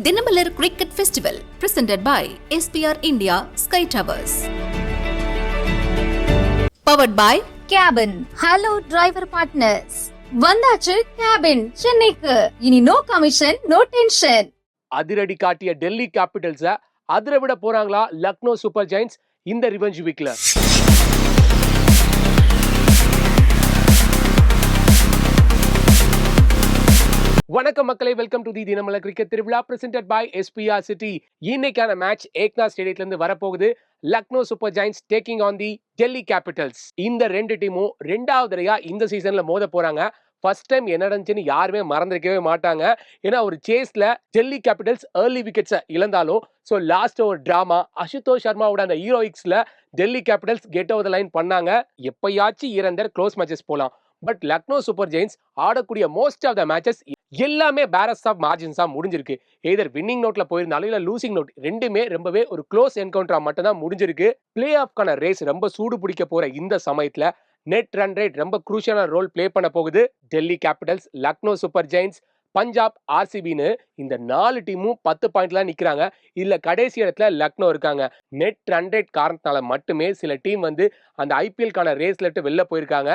Dinamalar cricket festival presented by SPR India Sky Towers. Powered by Cabin. Hello driver partners. வந்தாச்சு cabin சென்னைக்கு. இனி no commission no tension. அதிரடி காட்டிய டெல்லி கேபிட்டல்ஸ அதிர விட போறாங்களா லக்னோ சூப்பர் ஜெயின்ஸ் இந்த ரிவெஞ்ச் வீக்ல? வணக்கம் மக்களை, welcome to the Dinamalar cricket திருவிழா presented by SPR City. இன்னைக்கான மேட்ச் ஏக்நாத் ஸ்டேடியத்துல இருந்து வரப்போகுது. Lucknow Super Giants taking on the Delhi Capitals. இந்த ரெண்டு டீமும் ரெண்டாவது தடவையா இந்த சீசன்ல மோத போறாங்க. ஃபர்ஸ்ட் டைம் என்ன நடந்துச்சுன்னு யாருமே மறந்துருக்கவே மாட்டாங்க. ஏன்னா ஒரு சேஸ்ல டெல்லி கேபிட்டல்ஸ் ஏர்லி விக்கெட்ஸை இழந்தாலும் ஸோ லாஸ்ட் ஒரு டிராமா அசுதோஷ் சர்மாவோட அந்த ஹீரோயிக்ஸ்ல Delhi Capitals get over the line பண்ணாங்க. எப்பயாச்சும் இரண்டர் க்ளோஸ் மேட்சஸ் போலாம். பட் லக்னோ சூப்பர் ஜெயின்ஸ் ஆடக்கூடிய மோஸ்ட் ஆஃப் த மேட்சஸ் எல்லாமே பேரஸ் ஆஃப் மார்ஜின்ஸா முடிஞ்சிருக்கு. எதர் வின்னிங் நோட்ல போயிருந்தாலும் இல்ல லூசிங் நோட், ரெண்டுமே ரொம்பவே ஒரு க்ளோஸ் என்கவுண்டரா மட்டும் தான் முடிஞ்சிருக்கு. பிளே ஆஃப்கான ரேஸ் ரொம்ப சூடு பிடிக்க போற இந்த சமயத்துல நெட் ரன் ரேட் ரொம்ப குரூஷியலான ரோல் பிளே பண்ண போகுது. Delhi Capitals, Lucknow Super Giants, Punjab, ஆர்சிபின்னு இந்த 4 டீமும் 10 பாயிண்ட்ல நிக்கிறாங்க. இதுல கடைசி இடத்துல லக்னோ இருக்காங்க. நெட் ரன் ரேட் காரணத்தால மட்டுமே சில டீம் வந்து அந்த ஐபிஎல்கான ரேஸ்ல விட்டு வெளில போயிருக்காங்க.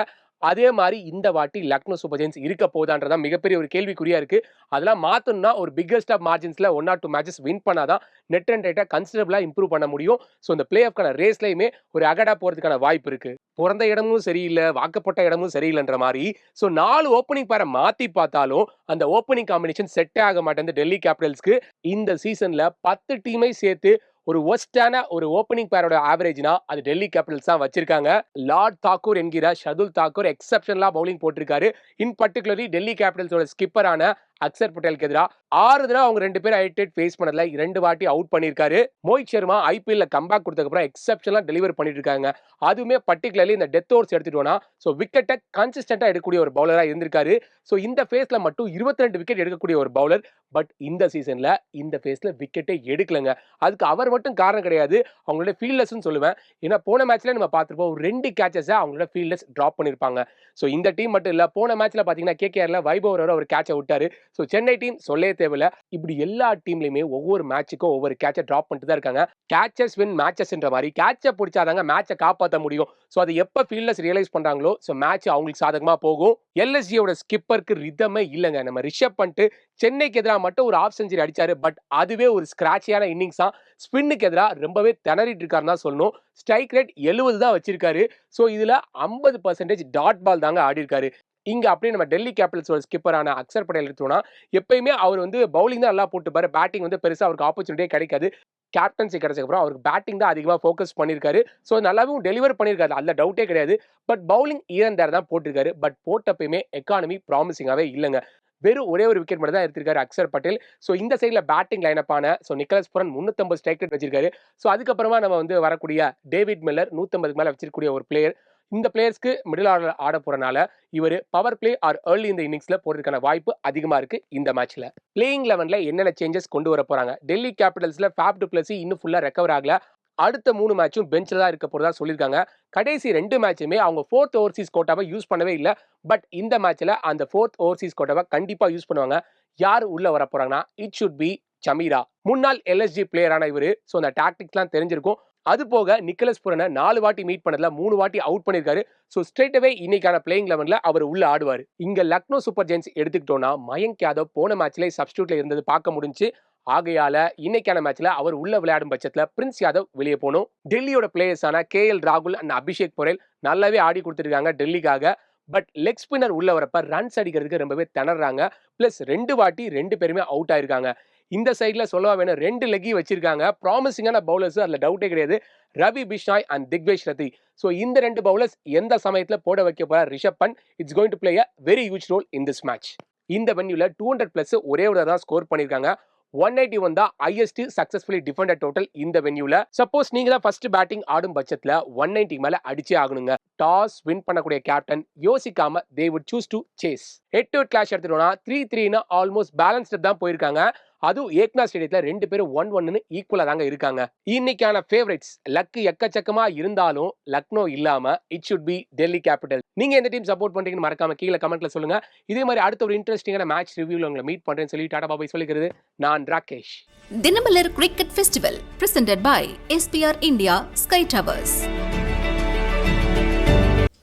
அதே மாதிரி இந்த வாட்டி லக்னோ சூப்பர் ஜெயின்ஸ் இருக்க போதான்றதான் மிகப்பெரிய ஒரு கேள்விக்குறியா இருக்கு. அதெல்லாம் மாத்தணும்னா ஒரு பிக்கஸ்ட் ஆஃப் மார்ஜின்ஸ்ல 1 or 2 மேட்சஸ் வின் பண்ணாதான் நெட் ரன் ரேட்டை கன்சிடரபிளா இம்ப்ரூவ் பண்ண முடியும். ஸோ இந்த பிளே ஆஃப்கான ரேஸ்லயுமே ஒரு அகடா போறதுக்கான வாய்ப்பு இருக்கு. பிறந்த இடமும் சரியில்லை, வாக்கப்பட்ட இடமும் சரியில்லைன்ற மாதிரி ஸோ 4 ஓப்பனிங் பேரை மாத்தி பார்த்தாலும் அந்த ஓப்பனிங் காம்பினேஷன் செட்டே ஆக மாட்டேங்குது டெல்லி கேபிட்டல்ஸ்க்கு. இந்த சீசன்ல 10 டீமை சேர்த்து ஒரு ஒஸ்டான ஒரு ஓப்பனிங் பேரோட ஆவரேஜ்னா அது டெல்லி கேபிட்டல்ஸ் தான் வச்சிருக்காங்க. லார்ட் தாக்கூர் என்கிற ஷதுல் தாக்கூர் எக்ஸப்ஷனலா பவுலிங் போட்டிருக்காரு. இன் பர்டிகுலர்லி டெல்லி கேபிட்டல்ஸோட ஸ்கிப்பரான அக்சர் பட்டேலுக்கு எதிராக 6 தடவை அவங்க 2 பேரும் ஹைட் ஃபேஸ் பண்ணதுல 2 வாட்டி அவுட் பண்ணிருக்காரு. மோஹித் சர்மா ஐபிஎல்ல கம்பேக் கொடுத்ததுக்கு அப்புறம் எக்ஸப்ஷனலா டெலிவர் பண்ணிட்டு இருக்காங்க. அதுவுமே பர்டிகுலர்லி இந்த டெத் ஓவர்ஸ் எடுத்துட்டோம்னா ஸோ விக்கெட்டை கன்சிஸ்டன்டா எடுக்கக்கூடிய ஒரு பவுலரா இருந்திருக்காரு. ஸோ இந்த ஃபேஸ்ல மட்டும் 22 விக்கெட் எடுக்கக்கூடிய ஒரு பவுலர். பட் இந்த சீசன்ல இந்த ஃபேஸ்ல விக்கெட்டே எடுக்கலங்க. அதுக்கு அவர் மட்டும் காரணம் கிடையாது, அவங்களோட ஃபீல்டர்ஸ்னு சொல்லுவேன். ஏன்னா போன மேட்ச்ல நம்ம பார்த்துருப்போம் 2 கேட்சஸை அவங்களோட ஃபீல்டர்ஸ் டிராப் பண்ணிருப்பாங்க. ஸோ இந்த டீம் மட்டும் இல்ல, போன மேட்ச்ல பாத்தீங்கன்னா கேகேஆர்ல வைபவ் ஒரு கேட்சை விட்டாரு. ஸோ சென்னை டீம் சொல்லே தேவையில்ல. இப்படி எல்லா டீம்லயுமே ஒவ்வொரு மேட்சுக்கும் ஒவ்வொரு கேட்சை டிராப் பண்ணிட்டு தான் இருக்காங்க. கேட்சஸ் வின் மேட்சஸ்ன்ற மாதிரி கேட்சை பிடிச்சாதாங்க மேட்சை காப்பாற்ற முடியும். ஸோ அதை எப்ப ஃபீல்டர்ஸ் ரியலைஸ் பண்றாங்களோ ஸோ மேட்ச் அவங்களுக்கு சாதகமா போகும். எல்எஸ்ஜியோட ஸ்கிப்பருக்கு ரிதமே இல்லைங்க. நம்ம ரிஷப் பண்ணிட்டு சென்னைக்கு எதிராக மட்டும் ஒரு ஆஃப் செஞ்சுரி அடிச்சாரு. பட் அதுவே ஒரு ஸ்கிராச்சியான இன்னிங்ஸ் தான். ஸ்பின்னுக்கு எதிராக ரொம்பவே திணறிட்டு இருக்காருன்னு தான் சொல்லணும். ஸ்ட்ரைக் ரேட் 70 தான் வச்சிருக்காரு. ஸோ இதுல 50% டாட் பால் தாங்க ஆடி இருக்காரு. இங்க அப்படியே நம்ம டெல்லி கேபிட்டல்ஸோட ஸ்கிப்பரான அக்சர் பட்டேல் எடுத்தோம்னா எப்பயுமே அவர் வந்து பவுலிங் தான் நல்லா போட்டுப்பாரு. பேட்டிங் வந்து பெருசா அவருக்கு ஆப்பர்ச்சுனிட்டியே கிடைக்காது. கேப்டன்சி கிடைச்சதுக்கு அப்புறம் அவருக்கு பேட்டிங் தான் அதிகமாக ஃபோக்கஸ் பண்ணியிருக்காரு. ஸோ நல்லாவும் டெலிவர் பண்ணியிருக்காரு, அதில் டவுட்டே கிடையாது. பட் பவுலிங் ஈரந்தார் தான் போட்டிருக்காரு. பட் போட்டப்பயுமே எக்கானமி ப்ராமிசிங்காகவே இல்லைங்க. வெறும் ஒரே ஒரு விக்கெட் மட்டும் தான் எடுத்திருக்காரு அக்சர் பட்டேல். ஸோ இந்த சைடில் பேட்டிங் லைனப்பான so Nicholas Pooran 350 strike rate வச்சிருக்காரு. ஸோ அதுக்கப்புறமா நம்ம வந்து வரக்கூடிய டேவிட் மில்லர் 150 மேலே வச்சிருக்கக்கூடிய ஒரு பிளேயர். இந்த பிளேயர்ஸ்க்கு மிடில் ஆர்டர் ஆட போறனால இவர் பவர் பிளே ஆர் ஏர்லி இந்த இன்னிங்ஸ்ல போறதுக்கான வாய்ப்பு அதிகமா இருக்கு. இந்த மேட்ச்ல பிளேயிங் 11ல என்னென்ன சேஞ்சஸ் கொண்டு வர போறாங்க? டெல்லி கேபிட்டல்ஸ்ல ஃபேப் டு பிளஸி இன்னும் ஃபுல்லா ரெக்கவர் ஆகல. அடுத்த 3 மேட்சும் பெஞ்சில் தான் இருக்க போறதா சொல்லியிருக்காங்க. கடைசி 2 மேட்சுமே அவங்க 4th ஓவர்சீஸ் கோட்டாவை யூஸ் பண்ணவே இல்லை. பட் இந்த மேட்ச்ல அந்த 4th ஓவர்சீஸ் கோட்டாவை கண்டிப்பா யூஸ் பண்ணுவாங்க. யார் உள்ள வர போறாங்கன்னா இட் ஷுட் பி சமீரா. முன்னாள் எல்எஸ்ஜி பிளேயரான இவரு. ஸோ அந்த டாக்டிக்ஸ்லாம் தெரிஞ்சிருக்கும். அது போக நிக்கலஸ் புரனை 4 வாட்டி மீட் பண்ணதுல 3 வாட்டி அவுட் பண்ணிருக்காரு. ஸோ ஸ்ட்ரெயிட் இன்னைக்கான பிளேயிங் 11ல அவர் உள்ள ஆடுவார். இங்க லக்னோ சூப்பர் ஜெயின்ஸ் எடுத்துக்கிட்டோம்னா மயங்க் யாதவ் போன மேட்ச்ல சப்ஸ்டியூட்ல இருந்தது பார்க்க முடிஞ்சு. ஆகையால இன்னைக்கான மேட்ச்ல அவர் உள்ள விளையாடும் பட்சத்துல பிரின்ஸ் யாதவ் வெளியே போகணும். டெல்லியோட பிளேயர்ஸான கேஎல் ராகுல் அண்ட் அபிஷேக் பொரேல் நல்லாவே ஆடி கொடுத்துருக்காங்க டெல்லிக்காக. பட் லெக் ஸ்பின்னர் உள்ள வரப்ப ரன்ஸ் அடிக்கிறதுக்கு ரொம்பவே திணறாங்க. பிளஸ் 2 வாட்டி 2 பேருமே அவுட் ஆயிருக்காங்க. இந்த சைட்ல சொல்லவா வேணும், 2 லெக்கி வச்சிருக்காங்க. ப்ராமிசிங்கான பவுலர்ஸ், அதுல டவுட்டே கிடையாது. ரவி பிஷ்னாய் அண்ட் திக்வேஷ் ரத்தி. ஸோ இந்த 2 பவுலர்ஸ் எந்த சமயத்துல போட வைக்க போற Rishabh Pant it's going to play a very huge role in this match. இந்த வென்யூல 200+ ஒரே ஒரு தான் ஸ்கோர் பண்ணிருக்காங்க. 181 தான் ஹையஸ்ட் சக்சஸ்ஃபுல்லி டிஃபெண்டட் டோட்டல் இந்த வென்யூல. சப்போஸ் நீங்க தான் ஃபர்ஸ்ட் பேட்டிங் ஆடும் பட்சத்துல 190 மேல அடிச்சே ஆகணுங்க. டாஸ் வின் பண்ணக்கூடிய கேப்டன் யோசிக்காம they would choose to chase. Head to head clash எடுத்துட்டோம்னா 3-3ன்னு ஆல்மோஸ்ட் பேலன்ஸ்டு தான் போயிருக்காங்க. அதுவும் ஏக்னா ஸ்டேடியத்துல 2 பேரும் 1-1 ஈக்குவலா தாங்க இருக்காங்க. இன்னைக்கான ஃபேவரைட்ஸ் லக் எக்கச்சக்கமா இருந்தாலும் லக்னோ இல்லாம it should be Delhi capital. நீங்க எந்த டீம் சப்போர்ட் பண்றீங்கன்னு மறக்காம கீழே கமெண்ட்ல சொல்லுங்க. இதே மாதிரி அடுத்த ஒரு இன்ட்ரெஸ்டிங்கான மேட்ச் ரிவ்யூல உங்களை மீட் பண்றேன்னு சொல்லி டாடா பாபாய் சொல்லிக்கிறது நான் Rakesh. Dinamalar Cricket Festival presented by SPR India Sky Towers.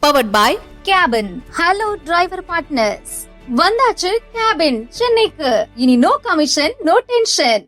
Powered by cabin. Hello driver partners. வந்தாச்சு கேபின் சென்னைக்கு. இனி நோ கமிஷன், நோ டென்ஷன்.